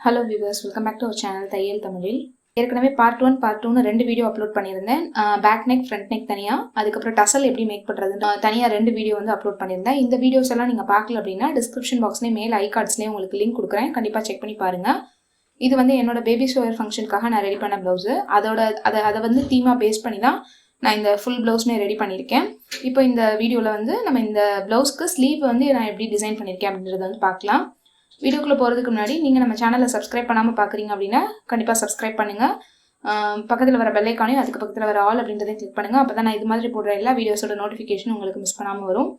Hello viewers, welcome back to our channel thaiyaltamilil. ஏற்கனவே part 1 part 2 னு ரெண்டு video upload பண்ணியிருந்தேன். பேக் நெக் ஃப்ரண்ட் நெக் தனியா, அதுக்கப்புறம் டசல் எப்படி மேக் பண்றது தனியா ரெண்டு வீடியோ வந்து அப்லோட் பண்ணியிருந்தேன். இந்த வீடியோஸ் எல்லாம் நீங்க பார்க்கல அப்படின்னா டிஸ்கிரிப்ஷன் பாக்ஸ்லயே மேல் ஐ கார்ட்ஸ்லயே உங்களுக்கு லிங்க் கொடுக்குறேன். கண்டிப்பா செக் பண்ணி பாருங்க. இது வந்து என்னோட பேபி ஷவர் ஃபங்க்ஷனுக்காக நான் ரெடி பண்ண ப்ளவுஸ். அதை வந்து தீமா பேஸ் பண்ணி தான் நான் இந்த ஃபுல் ப்ளவுஸ்மே ரெடி பண்ணியிருக்கேன். இப்போ இந்த வீடியோவில் வந்து நம்ம இந்த ப்ளவுஸ்க்கு ஸ்லீவ் வந்து நான் எப்படி டிசைன் பண்ணியிருக்கேன் அப்படின்றத வந்து பார்க்கலாம். வீடியோக்குள்ளே போகிறதுக்கு முன்னாடி நீங்கள் நம்ம சேனலை சப்ஸ்கிரைப் பண்ணாமல் பார்க்குறீங்க அப்படின்னா கண்டிப்பாக சப்ஸ்கிரைப் பண்ணுங்கள். பக்கத்தில் வர பெல் ஐக்கானையும் அதுக்கு பக்கத்தில் வர ஆல் அப்படின்றதையும் கிளிக் பண்ணுங்கள். அப்போ தான் நான் இது மாதிரி போடுற எல்லா வீடியோஸோட நோட்டிஃபிகேஷன் உங்களுக்கு மிஸ் பண்ணாமல் வரும்.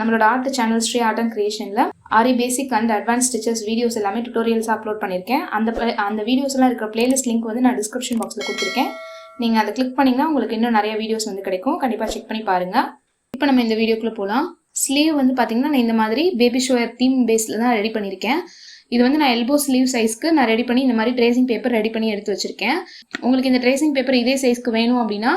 நம்மளோட art channel Shri art and கிரியேஷனில் aari basic and advance stitches videos எல்லாமே டுட்டோரியல்ஸாக அப்லோட் பண்ணியிருக்கேன். அந்த வீடியோஸ் எல்லாம் இருக்கிற பிளேலிஸ்ட் லிங்க் வந்து நான் டிஸ்கிரிப்ஷன் பாக்ஸில் கொடுத்துருக்கேன். நீங்கள் அதை கிளிக் பண்ணிங்கன்னா உங்களுக்கு இன்னும் நிறைய வீடியோஸ் வந்து கிடைக்கும். கண்டிப்பாக செக் பண்ணி பாருங்கள். இப்போ நம்ம இந்த வீடியோக்குள்ளே போகலாம். ஸ்லீவ் வந்து பார்த்தீங்கன்னா நான் இந்த மாதிரி பேபி ஷோயர் தீம் பேஸில் தான் ரெடி பண்ணியிருக்கேன். இது வந்து நான் எல்போ ஸ்லீவ் சைஸ்க்கு நான் ரெடி பண்ணி இந்த மாதிரி ட்ரேசிங் பேப்பர் ரெடி பண்ணி எடுத்து வச்சிருக்கேன். உங்களுக்கு இந்த ட்ரேசிங் பேப்பர் இதே சைஸ்க்கு வேணும் அப்படின்னா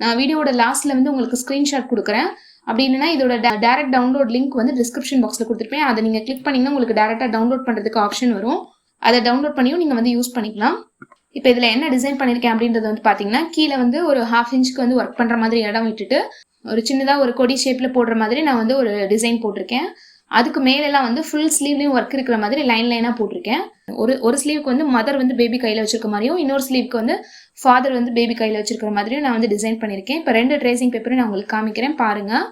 நான் வீடியோட லாஸ்ட்டில் வந்து உங்களுக்கு ஸ்க்ரீன்ஷாட் கொடுக்குறேன். அப்படி இல்லைன்னா இதோட டேரக்ட் டவுன்லோட் லிங்க் வந்து டிஸ்கிரிப்ஷன் பாக்ஸில் கொடுத்துருப்பேன். அதை நீங்கள் கிளிக் பண்ணிங்கன்னா உங்களுக்கு டேரெக்டாக டவுன்லோட் பண்ணுறதுக்கு ஆப்ஷன் வரும். அதை டவுன்லோட் பண்ணியும் நீங்கள் வந்து யூஸ் பண்ணிக்கலாம். இப்போ இதில் என்ன டிசைன் பண்ணியிருக்கேன் அப்படின்றது வந்து பார்த்தீங்கன்னா கீழே வந்து ஒரு 1/2 இன்ச்சுக்கு வந்து ஒர்க் பண்ணுற மாதிரி இடம் விட்டுட்டு ஒரு சின்னதாக ஒரு கொடி ஷேப்பில் போடுற மாதிரி நான் வந்து ஒரு டிசைன் போட்டிருக்கேன். அதுக்கு மேலெல்லாம் வந்து ஃபுல் ஸ்லீவ்லையும் ஒர்க் இருக்கிற மாதிரி லைனாக போட்டிருக்கேன். ஒரு ஸ்லீவுக்கு வந்து மதர் வந்து பேபி கையில் வச்சிருக்க மாதிரியும் இன்னொரு ஸ்லீவுக்கு வந்து ஃபாதர் வந்து பேபி கையில் வச்சிருக்கிற மாதிரியும் நான் வந்து டிசைன் பண்ணியிருக்கேன். இப்போ ரெண்டு ட்ரேசிங் பேப்பரும் நான் உங்களுக்கு காமிக்கிறேன் பாருங்கள்.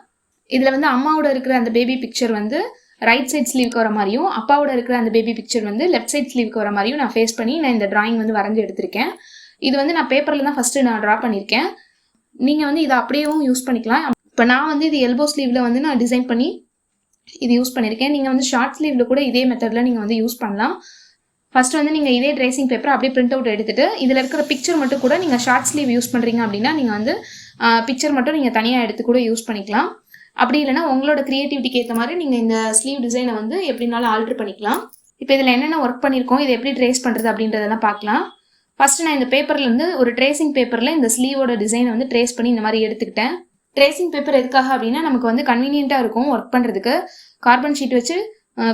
இதில் வந்து அம்மாவோட இருக்கிற அந்த பேபி பிக்சர் வந்து ரைட் சைட் ஸ்லீவுக்கு வர மாதிரியும் அப்பாவோட இருக்கிற அந்த பேபி பிக்சர் வந்து லெஃப்ட் சைட் ஸ்லீவுக்கு வர மாதிரியும் நான் ஃபேஸ் பண்ணி நான் இந்த டிராயிங் வந்து வரைஞ்சி எடுத்திருக்கேன். இது வந்து நான் பேப்பரில் தான் ஃபஸ்ட்டு நான் ட்ரா பண்ணியிருக்கேன். நீங்கள் வந்து இதை அப்படியேவும் யூஸ் பண்ணிக்கலாம். இப்போ நான் வந்து இது எல்போ ஸ்லீவில் வந்து நான் டிசைன் பண்ணி இது யூஸ் பண்ணியிருக்கேன். நீங்கள் வந்து ஷார்ட் ஸ்லீவில் கூட இதே மெத்தடில் நீங்கள் வந்து யூஸ் பண்ணலாம். ஃபஸ்ட்டு வந்து நீங்கள் இதே ட்ரேசிங் பேப்பர் அப்படியே பிரிண்ட் அவுட் எடுத்துகிட்டு இதில் இருக்கிற பிக்சர் மட்டும் கூட நீங்கள் ஷார்ட் ஸ்லீவ் யூஸ் பண்ணுறீங்க அப்படின்னா நீங்கள் வந்து பிக்சர் மட்டும் நீங்கள் தனியாக எடுத்து கூட யூஸ் பண்ணிக்கலாம். அப்படி இல்லைனா உங்களோட க்ரியேட்டிவிட்டிக்கு ஏற்ற மாதிரி நீங்கள் இந்த ஸ்லீவ் டிசைனை வந்து எப்படினாலும் ஆல்ட்ரு பண்ணிக்கலாம். இப்போ இதில் என்னென்ன ஒர்க் பண்ணியிருக்கோம், இதை எப்படி ட்ரேஸ் பண்ணுறது அப்படின்றதெல்லாம் பார்க்கலாம். ஃபஸ்ட்டு நான் இந்த பேப்பர்லேருந்து ஒரு ட்ரேசிங் பேப்பரில் இந்த ஸ்லீவோட டிசைனை வந்து ட்ரேஸ் பண்ணி இந்த மாதிரி எடுத்துக்கிட்டேன். ட்ரேசிங் பேப்பர் எதுக்காக அப்படின்னா நமக்கு வந்து கன்வீனியண்ட்டாக இருக்கும் ஒர்க் பண்ணுறதுக்கு. கார்பன் ஷீட் வச்சு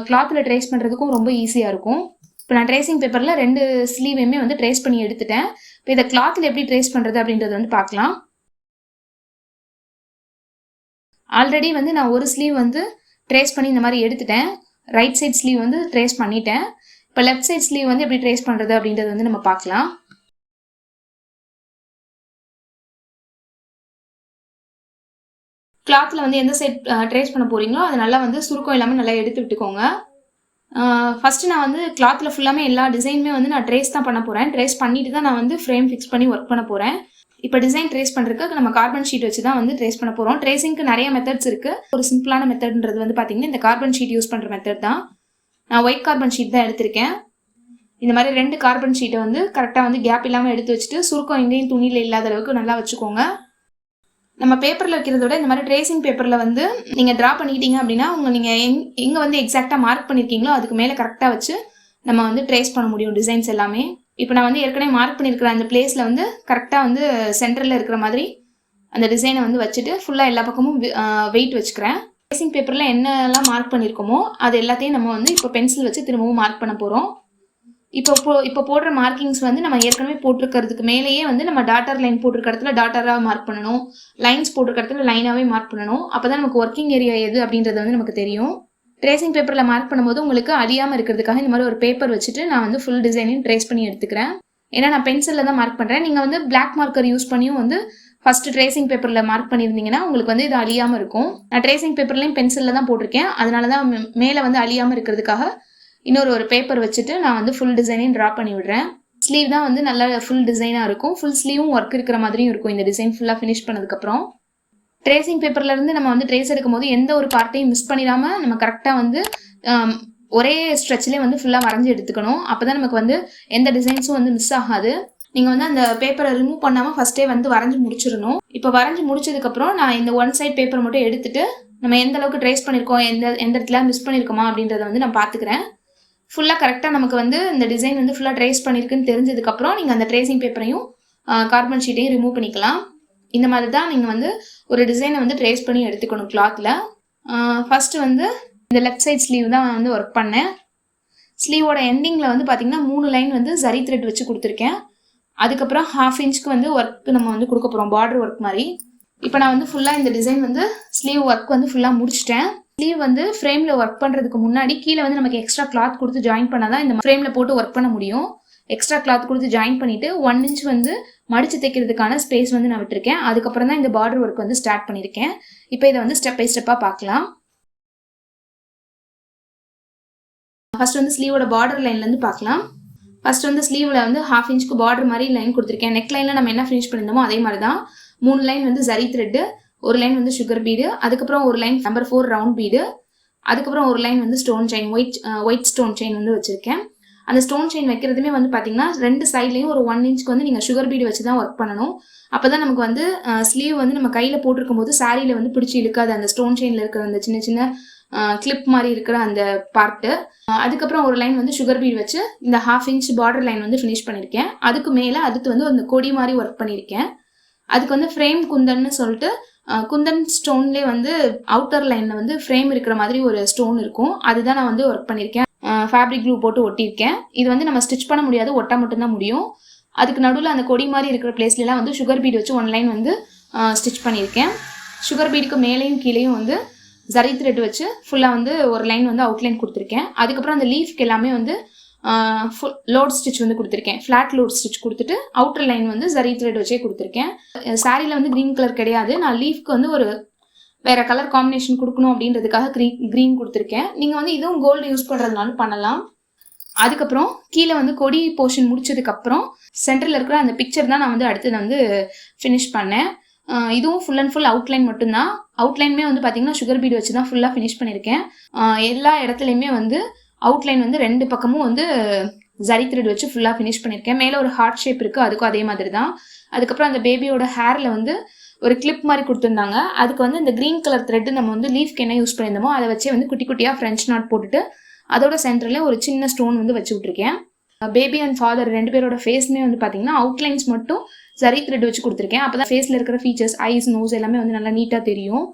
கிளாத்தில் ட்ரேஸ் பண்ணுறதுக்கும் ரொம்ப ஈஸியாக இருக்கும். இப்போ நான் ட்ரேசிங் பேப்பரில் ரெண்டு ஸ்லீவையுமே வந்து ட்ரேஸ் பண்ணி எடுத்துட்டேன். இப்போ இதை கிளாத்தில் எப்படி ட்ரேஸ் பண்ணுறது அப்படின்றத வந்து பார்க்கலாம். ஆல்ரெடி வந்து நான் ஒரு ஸ்லீவ் வந்து ட்ரேஸ் பண்ணி இந்த மாதிரி எடுத்துட்டேன். ரைட் சைட் ஸ்லீவ் வந்து ட்ரேஸ் பண்ணிட்டேன். இப்போ லெஃப்ட் சைட் ஸ்லீவ் வந்து எப்படி ட்ரேஸ் பண்ணுறது அப்படின்றத வந்து நம்ம பார்க்கலாம். கிளாத்தில் வந்து எந்த சைட் ட்ரேஸ் பண்ண போகிறீங்களோ அதை நல்லா வந்து சுருக்கம் இல்லாமல் நல்லா எடுத்து விட்டுக்கோங்க. ஃபஸ்ட்டு நான் வந்து கிளாத்தில் ஃபுல்லாமே எல்லா டிசைனுமே வந்து நான் ட்ரேஸ் தான் பண்ண போகிறேன். ட்ரேஸ் பண்ணிட்டு தான் நான் வந்து ஃப்ரேம் ஃபிக்ஸ் பண்ணி ஒர்க் பண்ண போகிறேன். இப்போ டிசைன் ட்ரேஸ் பண்ணுறதுக்கு நம்ம கார்பன் ஷீட் வச்சு தான் வந்து ட்ரேஸ் பண்ண போகிறோம். ட்ரேசிங்க்கு நிறைய மெத்தட்ஸ் இருக்குது. ஒரு சிம்பிளான மெத்தட்ன்றது வந்து பார்த்தீங்கன்னா இந்த கார்பன் ஷீட் யூஸ் பண்ணுற மெத்தட் தான். நான் ஒயிட் கார்பன் ஷீட் தான் எடுத்திருக்கேன். இந்த மாதிரி 2 கார்பன் ஷீட்டை வந்து கரெக்டாக வந்து கேப் இல்லாமல் எடுத்து வச்சுட்டு சுருக்கம் எங்கேயும் துணியில் இல்லாத அளவுக்கு நல்லா வச்சுக்கோங்க. நம்ம பேப்பரில் வைக்கிறத விட இந்த மாதிரி ட்ரேசிங் பேப்பரில் வந்து நீங்கள் ட்ரா பண்ணிக்கிட்டீங்க அப்படின்னா நீங்கள் எங்கே வந்து எக்ஸாக்டாக மார்க் பண்ணியிருக்கீங்களோ அதுக்கு மேலே கரெக்டாக வச்சு நம்ம வந்து ட்ரேஸ் பண்ண முடியும் டிசைன்ஸ் எல்லாமே. இப்போ நான் வந்து ஏற்கனவே மார்க் பண்ணியிருக்கிற அந்த பிளேஸில் வந்து கரெக்டாக வந்து சென்டரில் இருக்கிற மாதிரி அந்த டிசைனை வந்து வச்சுட்டு ஃபுல்லாக எல்லா பக்கமும் வெயிட் வச்சுக்கிறேன். ட்ரேசிங் பேப்பரில் என்னெல்லாம் மார்க் பண்ணியிருக்கோமோ அது எல்லாத்தையும் நம்ம வந்து இப்போ பென்சில் வச்சு திரும்பவும் மார்க் பண்ண போகிறோம். இப்போ போடுற மார்க்கிங்ஸ் வந்து நம்ம ஏற்கனவே போட்டிருக்கிறதுக்கு மேலேயே வந்து நம்ம டாட்டர் லைன் போட்டிருக்க இடத்துல டாட்டராக மார்க் பண்ணணும், லைன்ஸ் போட்டிருக்க இடத்துல லைனாகவே மார்க் பண்ணணும். அப்போ தான் நமக்கு ஒர்க்கிங் ஏரியா எது அப்படின்றது வந்து நமக்கு தெரியும். ட்ரேசிங் பேப்பரில் மார்க் பண்ணும்போது உங்களுக்கு அழியாமல் இருக்கிறதுக்காக இந்த மாதிரி ஒரு பேப்பர் வச்சுட்டு நான் வந்து ஃபுல் டிசைனையும் ட்ரேஸ் பண்ணி எடுத்துக்கிறேன். ஏன்னா நான் பென்சிலில் தான் மார்க் பண்ணுறேன். நீங்கள் வந்து பிளாக் மார்க்கர் யூஸ் பண்ணியும் வந்து ஃபஸ்ட்டு ட்ரேசிங் பேப்பரில் மார்க் பண்ணியிருந்தீங்கன்னா உங்களுக்கு வந்து இது அழியாமல் இருக்கும். நான் ட்ரேசிங் பேப்பர்லேயும் பென்சிலில் தான் போட்டிருக்கேன். அதனால தான் மேலே வந்து அழியாமல் இருக்கிறதுக்காக இன்னொரு பேப்பர் வச்சுட்டு நான் வந்து ஃபுல் டிசைனையும் ட்ரா பண்ணி விடுறேன். ஸ்லீவ் தான் வந்து நல்லா ஃபுல் டிசைனாக இருக்கும். ஃபுல் ஸ்லீவும் ஒர்க் இருக்கிற மாதிரியும் இருக்கும் இந்த டிசைன் ஃபுல்லாக ஃபினிஷ் பண்ணதுக்கப்புறம். ட்ரேசிங் பேப்பர்லேருந்து நம்ம வந்து ட்ரேஸ் எடுக்கும் போது எந்த ஒரு பார்ட்டையும் மிஸ் பண்ணிடாமல் நம்ம கரெக்டாக வந்து ஒரே ஸ்ட்ரெச்லேயே வந்து ஃபுல்லாக வரைஞ்சி எடுத்துக்கணும். அப்போ தான் நமக்கு வந்து எந்த டிசைன்ஸும் வந்து மிஸ் ஆகாது. நீங்கள் வந்து அந்த பேப்பரை ரிமூவ் பண்ணாமல் ஃபஸ்ட்டே வந்து வரைஞ்சி முடிச்சிடணும். இப்போ வரைஞ்சி முடிச்சதுக்கப்புறம் நான் இந்த ஒன் சைட் பேப்பர் மட்டும் எடுத்துகிட்டு நம்ம எந்த அளவுக்கு ட்ரேஸ் பண்ணியிருக்கோம், எந்த இடத்துல மிஸ் பண்ணியிருக்கோமா அப்படின்றத வந்து நான் பார்த்துக்கிறேன். ஃபுல்லாக கரெக்டாக நமக்கு வந்து இந்த டிசைன் வந்து ஃபுல்லாக ட்ரேஸ் பண்ணியிருக்குன்னு தெரிஞ்சதுக்கப்புறம் நீங்கள் அந்த ட்ரேசிங் பேப்பரையும் கார்பன் ஷீட்டையும் ரிமூவ் பண்ணிக்கலாம். இந்த மாதிரி தான் நீங்கள் வந்து ஒரு டிசைனை வந்து ட்ரேஸ் பண்ணி எடுத்துக்கணும் கிளாத்தில். ஃபஸ்ட்டு வந்து இந்த லெஃப்ட் சைட் ஸ்லீவ் தான் வந்து ஒர்க் பண்ணேன். ஸ்லீவோட எண்டிங்கில் வந்து பார்த்தீங்கன்னா 3 லைன் வந்து ஜரி த்ரெட் வச்சு கொடுத்துருக்கேன். அதுக்கப்புறம் 1/2 இன்ச்சுக்கு வந்து ஒர்க் நம்ம வந்து கொடுக்க போகிறோம், பார்டர் ஒர்க் மாதிரி. இப்போ நான் வந்து ஃபுல்லாக இந்த டிசைன் வந்து ஸ்லீவ் ஒர்க் வந்து ஃபுல்லாக முடிச்சிட்டேன். ஸ்லீவ் வந்து ஃப்ரேமில் ஒர்க் பண்ணுறதுக்கு முன்னாடி கீழே வந்து நமக்கு எக்ஸ்ட்ரா கிளாத் கொடுத்து ஜாயின் பண்ணால் தான் இந்த ஃப்ரேமில் போட்டு ஒர்க் பண்ண முடியும். எக்ஸ்ட்ரா கிளாத் கொடுத்து ஜாயின் பண்ணிவிட்டு 1 இன்ச் வந்து மடித்து தைக்கிறதுக்கான ஸ்பேஸ் வந்து நான் விட்டுருக்கேன். அதுக்கப்புறம் தான் இந்த பார்டர் ஒர்க் வந்து ஸ்டார்ட் பண்ணியிருக்கேன். இப்போ இதை வந்து ஸ்டெப் பை ஸ்டெப்பாக பார்க்கலாம். ஃபர்ஸ்ட் வந்து ஸ்லீவோட பார்டர் லைன்லேருந்து பார்க்கலாம். ஃபர்ஸ்ட் வந்து ஸ்லீவில் வந்து 1/2 இன்ச்சுக்கு பார்டர் மாதிரி லைன் கொடுத்துருக்கேன். நெக் லைனில் நம்ம என்ன ஃபினிஷ் பண்ணியிருந்தோமோ அதே மாதிரி தான். 3 லைன் வந்து ஜரி த்ரெட்டு, ஒரு லைன் வந்து சுகர் பீடு, அதுக்கப்புறம் ஒரு லைன் நம்பர் 4 ரவுண்ட் பீடு, அதுக்கப்புறம் ஒரு லைன் வந்து stone chain, white stone chain வந்து வச்சிருக்கேன். அந்த ஸ்டோன் செயின் வைக்கிறதுமே வந்து பார்த்தீங்கன்னா 2 சைட்லையும் ஒரு 1 இன்ச்சுக்கு வந்து நீங்கள் சுகர் பீடு வச்சு தான் ஒர்க் பண்ணணும். அப்போ தான் நமக்கு வந்து ஸ்லீவ் வந்து நம்ம கையில் போட்டிருக்கும் போது சாரியில் வந்து பிடிச்சி இழுக்காது. அந்த ஸ்டோன் செயினில் இருக்கிற அந்த சின்ன சின்ன கிளிப் மாதிரி இருக்கிற அந்த பார்ட்டு. அதுக்கப்புறம் ஒரு லைன் வந்து சுகர் பீட் வச்சு இந்த 1/2 இன்ச் பார்டர் லைன் வந்து ஃபினிஷ் பண்ணியிருக்கேன். அதுக்கு மேலே அடுத்து வந்து அந்த கொடி மாதிரி ஒர்க் பண்ணியிருக்கேன். அதுக்கு வந்து ஃப்ரேம் குந்தன்னு சொல்லிட்டு குந்தன் ஸ்டோன்லேயே வந்து அவுட்டர் லைனில் வந்து ஃப்ரேம் இருக்கிற மாதிரி ஒரு ஸ்டோன் இருக்கும். அதுதான் நான் வந்து ஒர்க் பண்ணியிருக்கேன். ஃபேப்ரிக் க்ளூ போட்டு ஒட்டியிருக்கேன். இது வந்து நம்ம ஸ்டிச் பண்ண முடியாது, ஒட்டா மட்டும்தான் முடியும். அதுக்கு நடுவில் அந்த கொடி மாதிரி இருக்கிற பிளேஸ்லாம் வந்து சுகர் பீட் வச்சு 1 லைன் வந்து ஸ்டிச் பண்ணியிருக்கேன். சுகர் பீடுக்கு மேலேயும் கீழேயும் வந்து ஜரி த்ரெட் வச்சு ஃபுல்லாக வந்து ஒரு லைன் வந்து அவுட்லைன் கொடுத்துருக்கேன். அதுக்கப்புறம் அந்த லீஃப்க்கு எல்லாமே வந்து ஃபுல் லோட் ஸ்டிச் வந்து கொடுத்துருக்கேன். ஃப்ளாட் லோட் ஸ்டிச் கொடுத்துட்டு அவுட்டர் லைன் வந்து ஜரி த்ரெட் வச்சே கொடுத்துருக்கேன். சாரியில் வந்து க்ரீன் கலர் கிடையாது. நான் லீஃப்க்கு வந்து ஒரு வேறு கலர் காம்பினேஷன் கொடுக்கணும் அப்படின்றதுக்காக க்ரீன் கொடுத்துருக்கேன். நீங்கள் வந்து இதுவும் கோல்டு யூஸ் பண்ணுறதுனாலும் பண்ணலாம். அதுக்கப்புறம் கீழே வந்து கொடி போர்ஷன் முடிச்சதுக்கப்புறம் சென்டரில் இருக்கிற அந்த பிக்சர் தான் நான் வந்து அடுத்து வந்து ஃபினிஷ் பண்ணேன். இதுவும் ஃபுல் அண்ட் ஃபுல் அவுட்லைன் மட்டும்தான். அவுட்லைனுமே வந்து பார்த்தீங்கன்னா சுகர் பீட் வச்சு தான் ஃபுல்லாக ஃபினிஷ் பண்ணியிருக்கேன். எல்லா இடத்துலையுமே வந்து அவுட்லைன் வந்து 2 பக்கமும் வந்து ஜரி த்ரெட் வச்சு ஃபுல்லாக ஃபினிஷ் பண்ணியிருக்கேன். மேலே ஒரு ஹார்ட் ஷேப் இருக்குது, அதுக்கும் அதே மாதிரி தான். அதுக்கப்புறம் அந்த பேபியோட ஹேரில் வந்து ஒரு கிளிப் மாதிரி கொடுத்துருந்தாங்க. அதுக்கு வந்து இந்த க்ரீன் கலர் த்ரெட்டு நம்ம வந்து லீஃப்க்கு என்ன யூஸ் பண்ணியிருந்தோமோ அதை வச்சே வந்து குட்டி குட்டியாக ஃப்ரெஞ்ச் நாட் போட்டுட்டு அதோட சென்டரில் ஒரு சின்ன ஸ்டோன் வந்து வச்சு விட்ருக்கேன். பேபி அண்ட் ஃபாதர் 2 பேரோட ஃபேஸ்மே வந்து பார்த்தீங்கன்னா அவுட்லைன்ஸ் மட்டும் ஜரி த்ரெட் வச்சு கொடுத்துருக்கேன். அப்போ தான் ஃபேஸில் இருக்கிற ஃபீச்சர்ஸ், ஐஸ், நோஸ் எல்லாமே வந்து நல்லா நீட்டாக தெரியும்.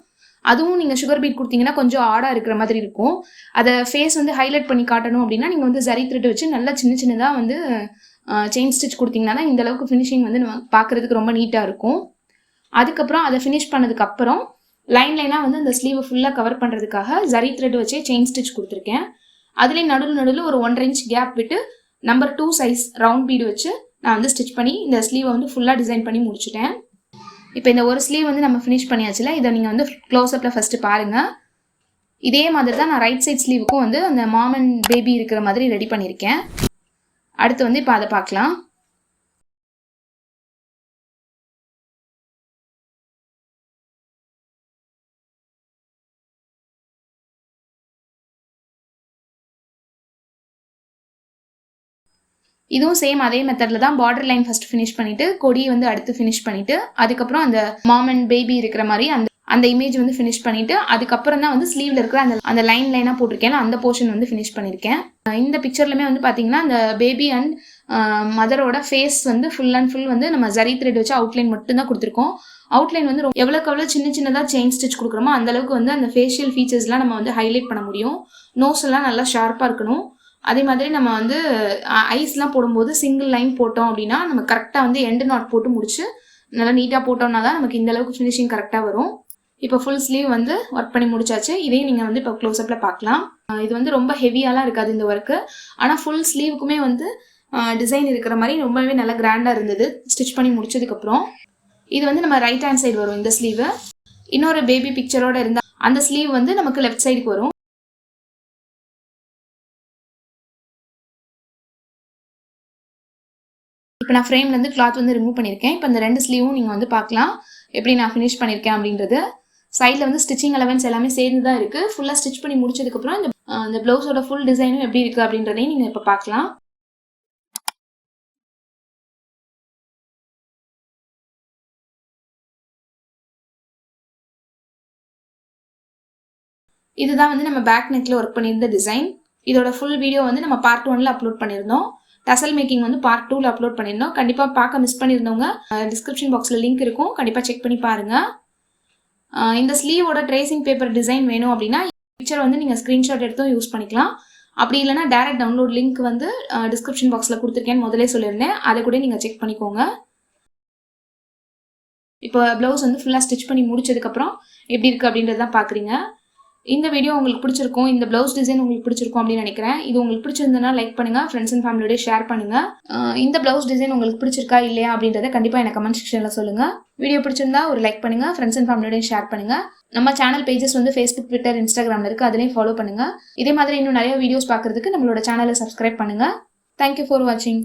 அதுவும் நீங்கள் சுகர் பீட் கொடுத்தீங்கன்னா கொஞ்சம் ஆடாக இருக்கிற மாதிரி இருக்கும். அதை ஃபேஸ் வந்து ஹைலைட் பண்ணி காட்டணும் அப்படின்னா நீங்கள் வந்து ஜரி த்ரெட் வச்சு நல்லா சின்ன சின்னதாக வந்து செயின் ஸ்டிச் கொடுத்தீங்கன்னா தான் இந்த அளவுக்கு ஃபினிஷிங் வந்து நம்ம பார்க்குறதுக்கு ரொம்ப நீட்டாக இருக்கும். அதுக்கப்புறம் அதை ஃபினிஷ் பண்ணதுக்கப்புறம் லைனாக வந்து அந்த ஸ்லீவை ஃபுல்லாக கவர் பண்ணுறதுக்காக ஜரி த்ரெட் வச்சே செயின் ஸ்டிச் கொடுத்துருக்கேன். அதுலேயே நடுவில் ஒரு 1.5 இன்ச் கேப் விட்டு நம்பர் 2 சைஸ் ரவுண்ட் பீடு வச்சு நான் வந்து ஸ்டிச் பண்ணி இந்த ஸ்லீவை வந்து ஃபுல்லாக டிசைன் பண்ணி முடிச்சுட்டேன். இப்போ இந்த ஒரு ஸ்லீவ் வந்து நம்ம ஃபினிஷ் பண்ணியாச்சுல, இதை நீங்கள் வந்து க்ளோஸ்அப்பில் ஃபஸ்ட்டு பாருங்கள். இதே மாதிரி தான் நான் ரைட் சைட் ஸ்லீவுக்கும் வந்து அந்த மாம் அண்ட் பேபி இருக்கிற மாதிரி ரெடி பண்ணியிருக்கேன். அடுத்து வந்து இப்போ அதை பார்க்கலாம். இதுவும் சேம் அதே மெத்தடில் தான். பார்டர் லைன் ஃபர்ஸ்ட் ஃபினிஷ் பண்ணிவிட்டு கொடியை வந்து அடுத்து ஃபினிஷ் பண்ணிவிட்டு அதுக்கப்புறம் அந்த மாம் அண்ட் பேபி இருக்கிற மாதிரி அந்த இமேஜ் வந்து ஃபினிஷ் பண்ணிவிட்டு அதுக்கப்புறம் தான் வந்து ஸ்லீவில் இருக்கிற அந்த லைனாக போட்டிருக்கேன், அந்த போர்ஷன் வந்து ஃபினிஷ் பண்ணியிருக்கேன். இந்த பிக்சர்லையுமே வந்து பார்த்தீங்கன்னா அந்த பேபி அண்ட் மதரோட ஃபேஸ் வந்து ஃபுல் அண்ட் ஃபுல் வந்து நம்ம ஜரி த்ரெட் வச்சு அவுட்லைன் மட்டும்தான் கொடுத்துருக்கோம். அவுட்லைன் வந்து எவ்வளோக்கு எவ்வளோ சின்னதாக செயின் ஸ்டிச் கொடுக்குறோமோ அந்தளவுக்கு வந்து அந்த ஃபேஷியல் ஃபீச்சர்ஸ்லாம் நம்ம வந்து ஹைலைட் பண்ண முடியும். நோஸ் எல்லாம் நல்லா ஷார்ப்பாக இருக்கணும். அதே மாதிரி நம்ம வந்து ஐஸ்லாம் போடும்போது சிங்கிள் லைன் போட்டோம் அப்படின்னா நம்ம கரெக்டாக வந்து எண்டு நாட் போட்டு முடிச்சு நல்லா நீட்டாக போட்டோம்னா தான் நமக்கு இந்த அளவுக்கு ஃபினிஷிங் கரெக்டாக வரும். இப்போ ஃபுல் ஸ்லீவ் வந்து ஒர்க் பண்ணி முடிச்சாச்சு. இதையும் நீங்கள் வந்து இப்போ க்ளோஸ்அப்பில் பார்க்கலாம். இது வந்து ரொம்ப ஹெவியாலாம் இருக்காது இந்த ஒர்க்கு. ஆனால் ஃபுல் ஸ்லீவுக்குமே வந்து டிசைன் இருக்கிற மாதிரி ரொம்பவே நல்லா கிராண்டாக இருந்தது ஸ்டிச் பண்ணி முடிச்சதுக்கப்புறம். இது வந்து நம்ம ரைட் ஹேண்ட் சைடு வரும் இந்த ஸ்லீவு. இன்னொரு பேபி பிக்சரோட இருந்தால் அந்த ஸ்லீவ் வந்து நமக்கு லெஃப்ட் சைடுக்கு வரும். இப்போ நான் ஃப்ரேம்லேருந்து கிளாத் வந்து ரிமூவ் பண்ணியிருக்கேன். இப்போ இந்த 2 ஸ்லீவும் நீங்கள் வந்து பார்க்கலாம் எப்படி நான் ஃபினிஷ் பண்ணியிருக்கேன் அப்படின்றது. சைடில் வந்து ஸ்டிச்சிங் அலவன்ஸ் எல்லாமே சேர்ந்து தான் இருக்குது. ஃபுல்லாக ஸ்டிச் பண்ணி முடிச்சதுக்கப்புறம் இந்த ப்ளவுஸோட ஃபுல் டிசைனும் எப்படி இருக்குது அப்படின்றதையும் நீங்கள் இப்போ பார்க்கலாம். இதுதான் வந்து நம்ம பேக் நெக்கில் ஒர்க் பண்ணியிருந்த டிசைன். இதோட ஃபுல் வீடியோ வந்து நம்ம பார்ட் 1ல் அப்லோட் பண்ணியிருந்தோம். டசல் மேக்கிங் வந்து பார்ட் 2ல் அப்லோட் பண்ணியிருந்தோம். கண்டிப்பாக பார்க்க மிஸ் பண்ணியிருந்தவங்க டிஸ்கிரிப்ஷன் பாக்ஸில் லிங்க் இருக்கும், கண்டிப்பாக செக் பண்ணி பாருங்கள். இந்த ஸ்லீவோட ட்ரேசிங் பேப்பர் டிசைன் வேணும் அப்படின்னா பிக்சர் வந்து நீங்கள் ஸ்க்ரீன்ஷாட் எடுத்தும் யூஸ் பண்ணிக்கலாம். அப்படி இல்லைனா டேரக்ட் டவுன்லோட் லிங்க் வந்து டிஸ்கிரிப்ஷன் பாக்ஸில் கொடுத்துருக்கேன்னு முதலே சொல்லியிருந்தேன். அதை கூட நீங்கள் செக் பண்ணிக்கோங்க. இப்போ ப்ளவுஸ் வந்து ஃபுல்லாக ஸ்டிச் பண்ணி முடிச்சதுக்கப்புறம் எப்படி இருக்குது அப்படின்றது தான் பார்க்குறீங்க. இந்த வீடியோ உங்களுக்கு பிடிச்சிருக்கும், இந்த ப்ளவுஸ் டிசைன் உங்களுக்கு பிடிச்சிருக்கும் அப்படின்னு நினைக்கிறேன். இது உங்களுக்கு பிடிச்சிருந்ததுன்னா லைக் பண்ணுங்கள், ஃப்ரெண்ட்ஸ் அண்ட் ஃபேமிலியோட ஷேர் பண்ணுங்கள். இந்த ப்ளவுஸ் டிசைன் உங்களுக்கு பிடிச்சிருக்கா இல்லையா அப்படின்றத கண்டிப்பாக எனக்கு கமெண்ட் செக்ஷனில் சொல்லுங்கள். வீடியோ பிடிச்சிருந்தா ஒரு லைக் பண்ணுங்கள், ஃப்ரெண்ட்ஸ் அண்ட் ஃபேமிலியோட ஷேர் பண்ணுங்கள். நம்ம சேனல் பேஜஸ் வந்து ஃபேஸ்புக், ட்விட்டர், இன்ஸ்டாகிராமில் இருக்குது, அதிலையும் ஃபாலோ பண்ணுங்கள். இதே மாதிரி இன்னும் நிறைய வீடியோஸ் பார்க்குறதுக்கு நம்மளோட சேனலை சப்ஸ்கிரைப் பண்ணுங்கள். தேங்க்யூ ஃபார் வாட்சிங்.